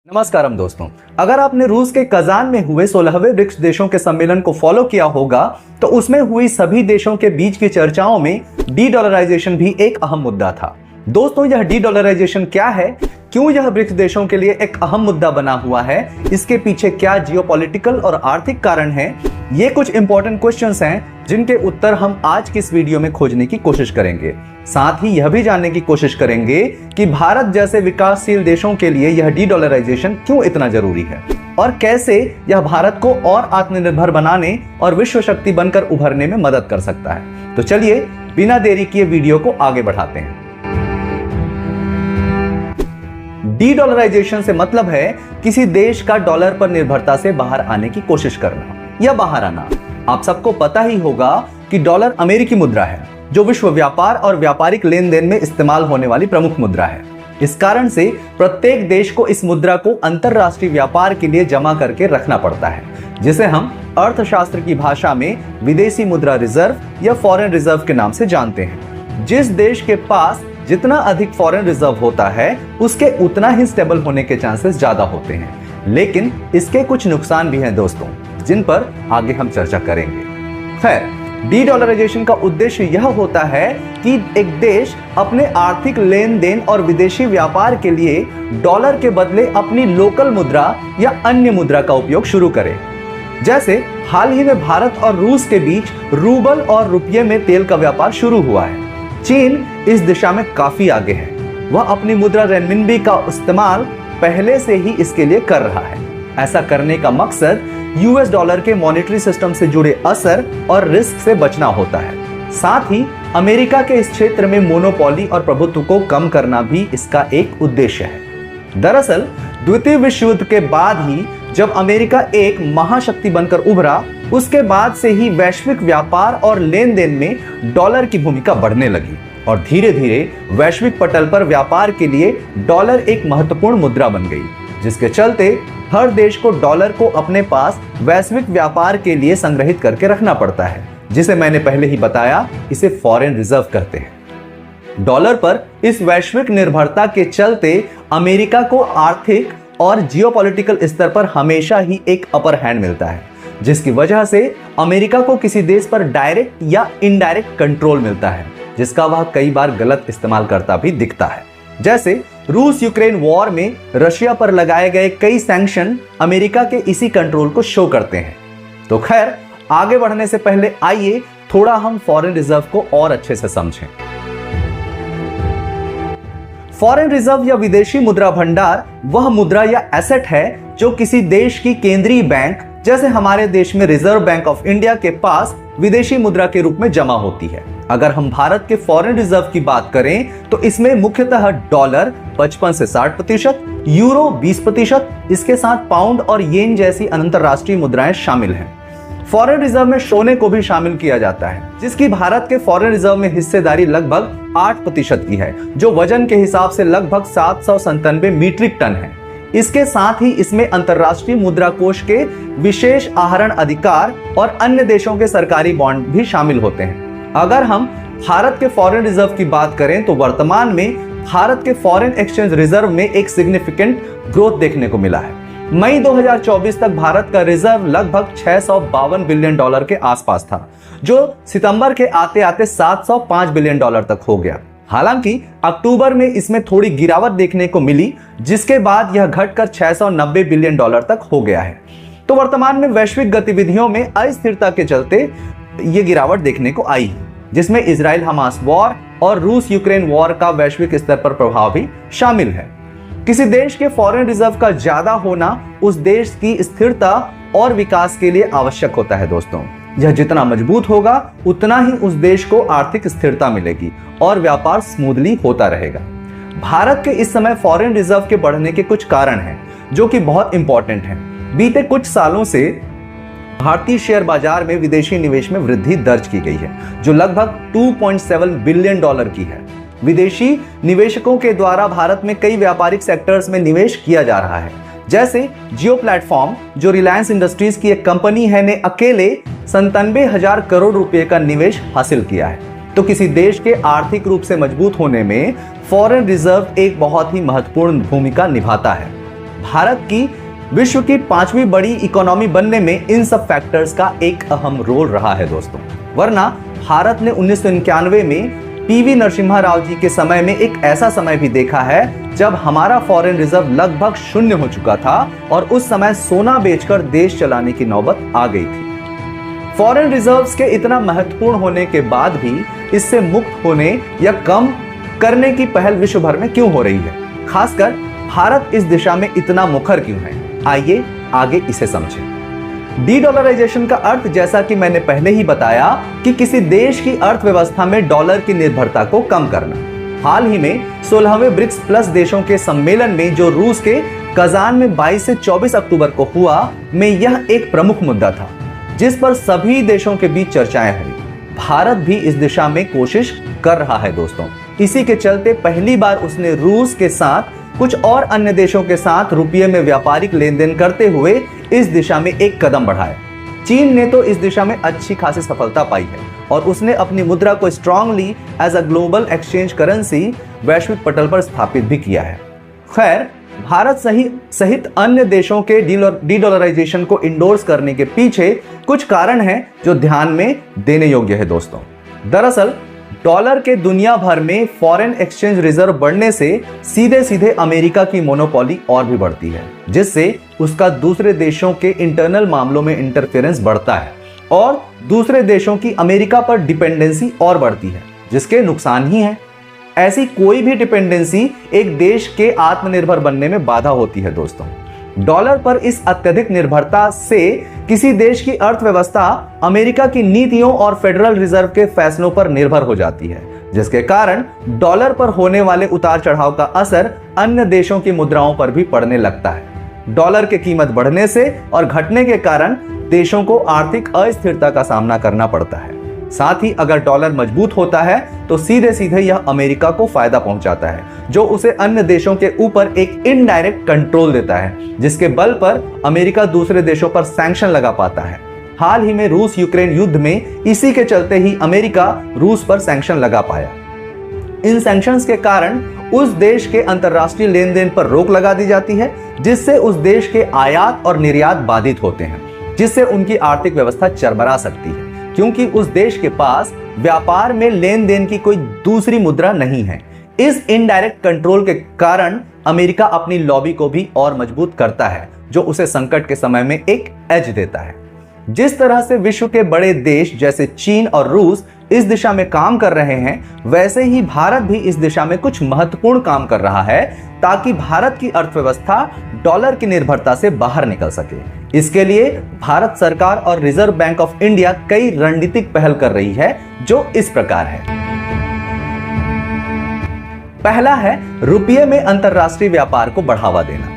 नमस्कारम दोस्तों, अगर आपने रूस के कजान में हुए 16वें ब्रिक्स देशों के सम्मेलन को फॉलो किया होगा तो उसमें हुई सभी देशों के बीच की चर्चाओं में डी डॉलराइजेशन भी एक अहम मुद्दा था। दोस्तों, यह डी डॉलराइजेशन क्या है, क्यों यह ब्रिक्स देशों के लिए एक अहम मुद्दा बना हुआ है, इसके पीछे क्या जियोपॉलिटिकल और आर्थिक कारण हैं, ये कुछ इंपॉर्टेंट क्वेश्चंस हैं जिनके उत्तर हम आज की इस वीडियो में खोजने की कोशिश करेंगे। साथ ही यह भी जानने की कोशिश करेंगे कि भारत जैसे विकासशील देशों के लिए यह डी डॉलराइजेशन क्यों इतना जरूरी है और कैसे यह भारत को और आत्मनिर्भर बनाने और विश्व शक्ति बनकर उभरने में मदद कर सकता है। तो चलिए बिना देरी किए वीडियो को आगे बढ़ाते हैं। डी डॉलराइजेशन से मतलब है किसी देश का डॉलर पर निर्भरता से बाहर आने की कोशिश करना या बाहर आना। आप सबको पता ही होगा कि डॉलर अमेरिकी मुद्रा है जो विश्व व्यापार और व्यापारिक लेन देन में इस्तेमाल होने वाली प्रमुख मुद्रा है। इस कारण से प्रत्येक देश को इस मुद्रा को अंतरराष्ट्रीय व्यापार के लिए जमा करके रखना पड़ता है, जिसे हम अर्थशास्त्र की भाषा में विदेशी मुद्रा रिजर्व या फॉरेन रिजर्व के नाम से जानते हैं। जिस देश के पास जितना अधिक फॉरेन रिजर्व होता है उसके उतना ही स्टेबल होने के चांसेस ज्यादा होते हैं, लेकिन इसके कुछ नुकसान भी हैं दोस्तों, जिन पर आगे हम चर्चा करेंगे। खैर, डी डॉलराइजेशन का उद्देश्य यह होता है कि एक देश अपने आर्थिक लेन देन और विदेशी व्यापार के लिए डॉलर के बदले अपनी लोकल मुद्रा या अन्य मुद्रा का उपयोग शुरू करे। जैसे हाल ही में भारत और रूस के बीच रूबल और रुपये में तेल का व्यापार शुरू हुआ है। चीन इस दिशा में काफी आगे है, वह अपनी मुद्रा रेनमिनबी का इस्तेमाल पहले से ही इसके लिए कर रहा है। ऐसा करने का मकसद यूएस डॉलर के मॉनेटरी सिस्टम से जुड़े असर और रिस्क से बचना होता है। साथ ही अमेरिका के इस क्षेत्र में मोनोपोली और प्रभुत्व को कम करना भी इसका एक उद्देश्य है। दरअसल द्वितीय विश्व युद्ध के बाद ही जब अमेरिका एक महाशक्ति बनकर उभरा, उसके बाद से ही वैश्विक व्यापार और लेन देन में डॉलर की भूमिका बढ़ने लगी और धीरे धीरे वैश्विक पटल पर व्यापार के लिए डॉलर एक महत्वपूर्ण मुद्रा बन गई, जिसके चलते हर देश को डॉलर को अपने पास वैश्विक व्यापार के लिए संग्रहित करके रखना पड़ता है, जिसे मैंने पहले ही बताया, इसे फॉरेन रिजर्व कहते हैं। डॉलर पर इस वैश्विक निर्भरता के चलते अमेरिका को आर्थिक और जियोपॉलिटिकल स्तर पर हमेशा ही एक अपर हैंड मिलता है, जिसकी वजह से अमेरिका को किसी देश पर डायरेक्ट या इनडायरेक्ट कंट्रोल मिलता है, जिसका वह कई बार गलत इस्तेमाल करता भी दिखता है। जैसे रूस यूक्रेन वॉर में रशिया पर लगाए गए कई सैंक्शन अमेरिका के इसी कंट्रोल को शो करते हैं। तो खैर, आगे बढ़ने से पहले आइए थोड़ा हम फॉरेन रिजर्व को और अच्छे से समझें। फॉरेन रिजर्व या विदेशी मुद्रा भंडार वह मुद्रा या एसेट है जो किसी देश की केंद्रीय बैंक, जैसे हमारे देश में रिजर्व बैंक ऑफ इंडिया के पास विदेशी मुद्रा के रूप में जमा होती है। अगर हम भारत के फॉरेन रिजर्व की बात करें तो इसमें मुख्यतः डॉलर 55 से 60%, यूरो 20%, इसके साथ पाउंड और येन जैसी अंतरराष्ट्रीय मुद्राएं शामिल हैं। फॉरेन रिजर्व में सोने को भी शामिल किया जाता है, जिसकी भारत के फॉरेन रिजर्व में हिस्सेदारी लगभग 8% की है, जो वजन के हिसाब से लगभग 797 मीट्रिक टन है। इसके साथ ही इसमें अंतरराष्ट्रीय मुद्रा कोष के विशेष आहरण अधिकार और अन्य देशों के सरकारी बॉन्ड भी शामिल होते हैं। अगर हम भारत के फॉरेन रिजर्व की बात करें तो वर्तमान में भारत के फॉरेन एक्सचेंज रिजर्व में एक सिग्निफिकेंट ग्रोथ देखने को मिला है। मई 2024 तक भारत का रिजर्व लगभग 652 बिलियन डॉलर के आसपास था, जो सितंबर के आते आते 705 बिलियन डॉलर तक हो गया। हालांकि अक्टूबर में इसमें थोड़ी गिरावट देखने को मिली, जिसके बाद यह घटकर 690 बिलियन डॉलर तक हो गया है। तो वर्तमान में वैश्विक गतिविधियों में अस्थिरता के चलते ये गिरावट देखने को आई, जिसमें इजराइल हमास वॉर और रूस यूक्रेन वॉर का वैश्विक स्तर पर प्रभाव भी शामिल है। किसी देश के फॉरेन रिजर्व का ज्यादा होना उस देश की स्थिरता और विकास के लिए आवश्यक होता है दोस्तों। यह जितना मजबूत होगा उतना ही उस देश को आर्थिक स्थिरता मिलेगी और व्यापार स्मूथली होता रहेगा। भारत के इस समय फॉरेन रिजर्व के बढ़ने के कुछ कारण हैं जो कि बहुत इंपॉर्टेंट हैं। बीते कुछ सालों से भारतीय शेयर बाजार में विदेशी निवेश में वृद्धि दर्ज की गई है, जो लगभग 2.7 बिलियन डॉलर की है। विदेशी निवेशकों के द्वारा भारत में कई व्यापारिक सेक्टर्स में निवेश किया जा रहा है। जैसे जियो प्लेटफॉर्म, जो रिलायंस इंडस्ट्रीज की एक कंपनी है, ने अकेले 97,000 करोड़ रुपए का निवेश हासिल किया है। तो किसी देश के आर्थिक रूप से मजबूत होने में फॉरेन रिजर्व एक बहुत ही महत्वपूर्ण भूमिका निभाता है। भारत की विश्व की 5वीं बड़ी इकोनॉमी बनने में इन सब फैक्टर्स का एक अहम रोल रहा है दोस्तों। वरना भारत ने 1991 में पीवी नरसिम्हा राव जी के समय में एक ऐसा समय भी देखा है जब हमारा फॉरेन रिजर्व लगभग शून्य हो चुका था और उस समय सोना बेचकर देश चलाने की नौबत आ गई थी। फॉरेन रिजर्व्स के इतना महत्वपूर्ण होने के बाद भी इससे मुक्त होने या कम करने की पहल विश्व भर में क्यों हो रही है? खासकर भारत इस दिशा में इतना मुखर क्यों है? आइए आगे इसे समझें। डी-डॉलराइजेशन का अर्थ, जैसा कि मैंने पहले ही बताया, कि किसी देश की अर्थव्यवस्था में डॉलर की निर्भरता को कम करना। हाल ही में 16वें ब्रिक्स प्लस देशों के सम्मेलन में जो रूस के कजान में 22 से 24 अक्टूबर को हुआ, में यह एक प्रमुख मुद्दा था जिस पर सभी देशों के बीच चर्चाएं हुई। भारत भी इस दिशा में कोशिश कर रहा है दोस्तों। इसी के चलते पहली बार उसने रूस के साथ कुछ और अन्य देशों के साथ रुपये में व्यापारिक लेन देन करते हुए इस दिशा में एक कदम बढ़ाया। चीन ने तो इस दिशा में अच्छी खासी सफलता पाई है और उसने अपनी मुद्रा को strongly as a global exchange currency वैश्विक पटल पर स्थापित भी किया है। खैर, भारत सहित अन्य देशों के डी-डॉलराइजेशन को इंडोर्स करने के पीछे कुछ कारण हैं जो ध्यान में देने योग्य है दोस्तों। दरअसल डॉलर के दुनिया भर में फॉरेन एक्सचेंज रिजर्व बढ़ने से सीधे सीधे अमेरिका की मोनोपोली और भी बढ़ती है, जिससे उसका दूसरे देशों के इंटरनल मामलों में इंटरफेरेंस बढ़ता है और दूसरे देशों की अमेरिका पर डिपेंडेंसी और बढ़ती है, जिसके नुकसान ही है। ऐसी कोई भी डिपेंडेंसी एक देश के आत्मनिर्भर बनने में बाधा होती है दोस्तों। डॉलर पर इस अत्यधिक निर्भरता से किसी देश की अर्थव्यवस्था अमेरिका की नीतियों और फेडरल रिजर्व के फैसलों पर निर्भर हो जाती है, जिसके कारण डॉलर पर होने वाले उतार चढ़ाव का असर अन्य देशों की मुद्राओं पर भी पड़ने लगता है। डॉलर की कीमत बढ़ने से और घटने के कारण देशों को आर्थिक अस्थिरता का सामना करना पड़ता है। साथ ही अगर डॉलर मजबूत होता है तो सीधे सीधे यह अमेरिका को फायदा पहुंचाता है, जो उसे अन्य देशों के ऊपर एक इनडायरेक्ट कंट्रोल देता है, जिसके बल पर अमेरिका दूसरे देशों पर सैंक्शन लगा पाता है। हाल ही में रूस यूक्रेन युद्ध में इसी के चलते ही अमेरिका रूस पर सैंक्शन लगा पाया। इन सैंक्शंस के कारण उस देश के अंतरराष्ट्रीय लेन देन पर रोक लगा दी जाती है, जिससे उस देश के आयात और निर्यात बाधित होते हैं, जिससे उनकी आर्थिक व्यवस्था चरमरा सकती है, क्योंकि उस देश के पास व्यापार में लेन देन की कोई दूसरी मुद्रा नहीं है। इस इनडायरेक्ट कंट्रोल के कारण अमेरिका अपनी लॉबी को भी और मजबूत करता है, जो उसे संकट के समय में एक एज देता है। जिस तरह से विश्व के बड़े देश जैसे चीन और रूस इस दिशा में काम कर रहे हैं, वैसे ही भारत भी इस दिशा में कुछ महत्वपूर्ण काम कर रहा है, ताकि भारत की अर्थव्यवस्था डॉलर की निर्भरता से बाहर निकल सके। इसके लिए भारत सरकार और रिजर्व बैंक ऑफ इंडिया कई रणनीतिक पहल कर रही है, जो इस प्रकार है। पहला है रुपये में अंतरराष्ट्रीय व्यापार को बढ़ावा देना।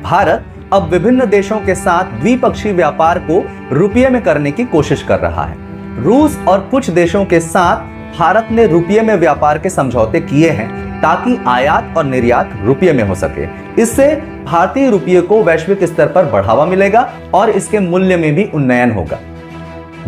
भारत अब विभिन्न देशों के साथ द्विपक्षीय व्यापार को रुपये में करने की कोशिश कर रहा है। रूस और कुछ देशों के साथ भारत ने रुपये में व्यापार के समझौते किए हैं, ताकि आयात और निर्यात रुपये में हो सके। इससे भारतीय रुपये को वैश्विक स्तर पर बढ़ावा मिलेगा और इसके मूल्य में भी उन्नयन होगा।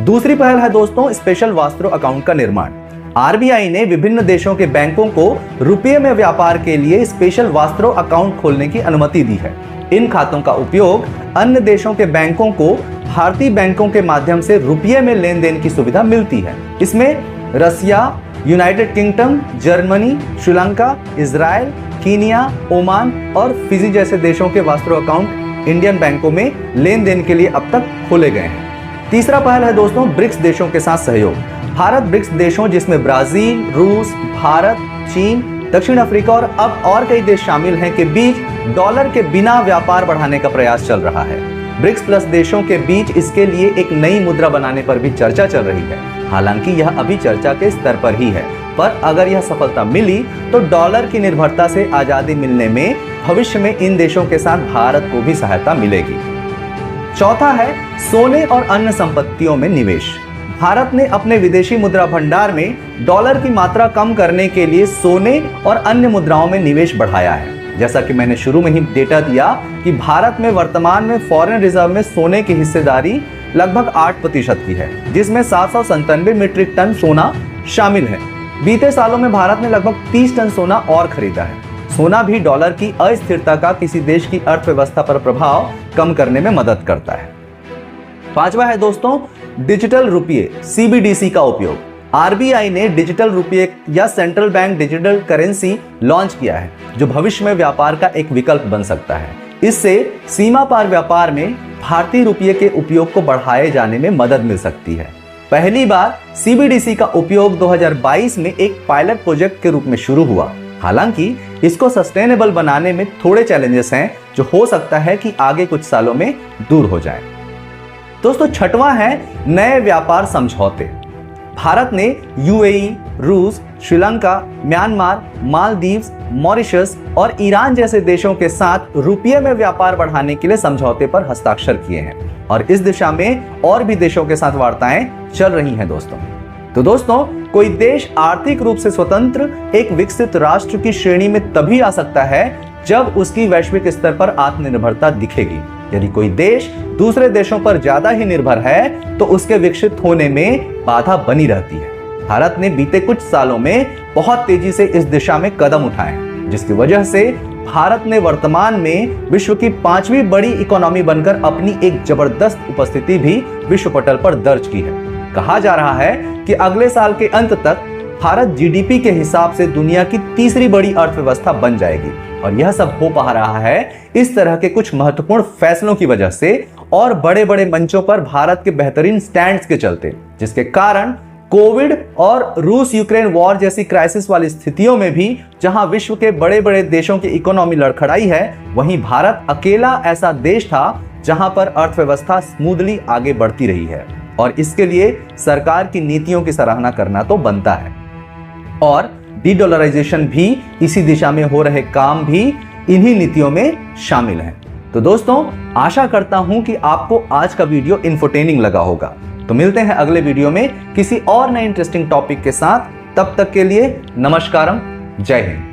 दूसरी पहल है दोस्तों स्पेशल वास्त्रो अकाउंट का निर्माण। आरबीआई ने विभिन्न देशों के बैंकों को रुपये में व्यापार के लिए स्पेशल वास्त्रो अकाउंट खोलने की अनुमति दी है। इन खातों का उपयोग अन्य देशों के बैंकों को भारतीय बैंकों के माध्यम से रुपये में लेन देन की सुविधा मिलती है। इसमें Russia, United Kingdom, Germany, Sri Lanka, Israel, Kenya, Oman और फिजी जैसे देशों के वास्त्रो अकाउंट इंडियन बैंकों में लेन देन के लिए अब तक खोले गए हैं। तीसरा पहल है दोस्तों ब्रिक्स देशों के साथ सहयोग। भारत ब्रिक्स देशों जिसमें ब्राजील, रूस, भारत, चीन, दक्षिण अफ्रीका और अब और कई देश शामिल हैं के बीच डॉलर के बिना व्यापार बढ़ाने का प्रयास चल रहा है। ब्रिक्स प्लस देशों के बीच इसके लिए एक नई मुद्रा बनाने पर भी चर्चा चल रही है। हालांकि यह अभी चर्चा के स्तर पर ही है, पर अगर यह सफलता मिली तो डॉलर की निर्भरता से आजादी मिलने में भविष्य में इन देशों के साथ भारत को भी सहायता मिलेगी। चौथा है सोने और अन्य संपत्तियों में निवेश। भारत ने अपने विदेशी मुद्रा भंडार में डॉलर की मात्रा कम करने के लिए सोने और अन्य मुद्राओं में निवेश बढ़ाया है। जैसा कि मैंने शुरू में ही डेटा दिया कि भारत में वर्तमान में फॉरेन रिजर्व में सोने की हिस्सेदारी लगभग 8% की है, जिसमें 797 मीट्रिक टन सोना शामिल है। बीते सालों में भारत ने लगभग 30 टन सोना और खरीदा है। सोना भी डॉलर की अस्थिरता का किसी देश की अर्थव्यवस्था पर प्रभाव कम करने में मदद करता है। पांचवा है दोस्तों डिजिटल रुपये CBDC का उपयोग। आरबीआई ने डिजिटल रुपये या central bank digital currency launch किया है, जो भविष्य में व्यापार का एक विकल्प बन सकता है। इससे सीमा पार व्यापार में भारतीय रुपये के उपयोग को बढ़ाए जाने में मदद मिल सकती है। पहली बार CBDC का उपयोग 2022 में एक पायलट प्रोजेक्ट के रूप में शुरू हुआ। हालांकि इसको सस्टेनेबल बनाने में थोड़े चैलेंजेस हैं, जो हो सकता है कि आगे कुछ सालों में दूर हो जाए। दोस्तों छठवां है नए व्यापार समझौते। भारत ने UAE, रूस, श्रीलंका, म्यांमार, मालदीव्स, मॉरिशस और ईरान जैसे देशों के साथ रुपये में व्यापार बढ़ाने के लिए समझौते पर हस्ताक्षर किए हैं और इस दिशा में और भी देशों के साथ वार्ताएं चल रही हैं दोस्तों। तो दोस्तों कोई देश आर्थिक रूप से स्वतंत्र एक विकसित राष्ट्र की श्रेणी में तभी आ सकता है जब उसकी वैश्विक स्तर पर आत्मनिर्भरता दिखेगी। यदि कोई देश दूसरे देशों पर ज्यादा ही निर्भर है तो उसके विकसित होने में बाधा बनी रहती है। भारत ने बीते कुछ सालों में बहुत तेजी से इस दिशा में कदम उठाए हैं, जिसकी वजह से भारत ने वर्तमान में विश्व की 5वीं बड़ी इकोनॉमी बनकर अपनी एक जबरदस्त उपस्थिति भी विश्व पटल पर दर्ज की है। कहा जा रहा है कि अगले साल के अंत तक भारत GDP के हिसाब से दुनिया की तीसरी बड़ी अर्थव्यवस्था बन जाएगी और यह सब हो पा रहा है इस तरह के कुछ महत्वपूर्ण फैसलों की वजह से और बड़े बड़े मंचों पर भारत के बेहतरीन स्टैंड्स के चलते, जिसके कारण कोविड और रूस यूक्रेन वॉर जैसी क्राइसिस वाली स्थितियों में भी जहां विश्व के बड़े बड़े देशों की इकोनॉमी लड़खड़ाई है, वहीं भारत अकेला ऐसा देश था जहां पर अर्थव्यवस्था स्मूथली आगे बढ़ती रही है और इसके लिए सरकार की नीतियों की सराहना करना तो बनता है। और डीडॉलराइजेशन भी इसी दिशा में हो रहे काम भी इन्हीं नीतियों में शामिल हैं। तो दोस्तों आशा करता हूं कि आपको आज का वीडियो इंफोटेनिंग लगा होगा। तो मिलते हैं अगले वीडियो में किसी और नए इंटरेस्टिंग टॉपिक के साथ। तब तक के लिए नमस्कारम, जय हिंद।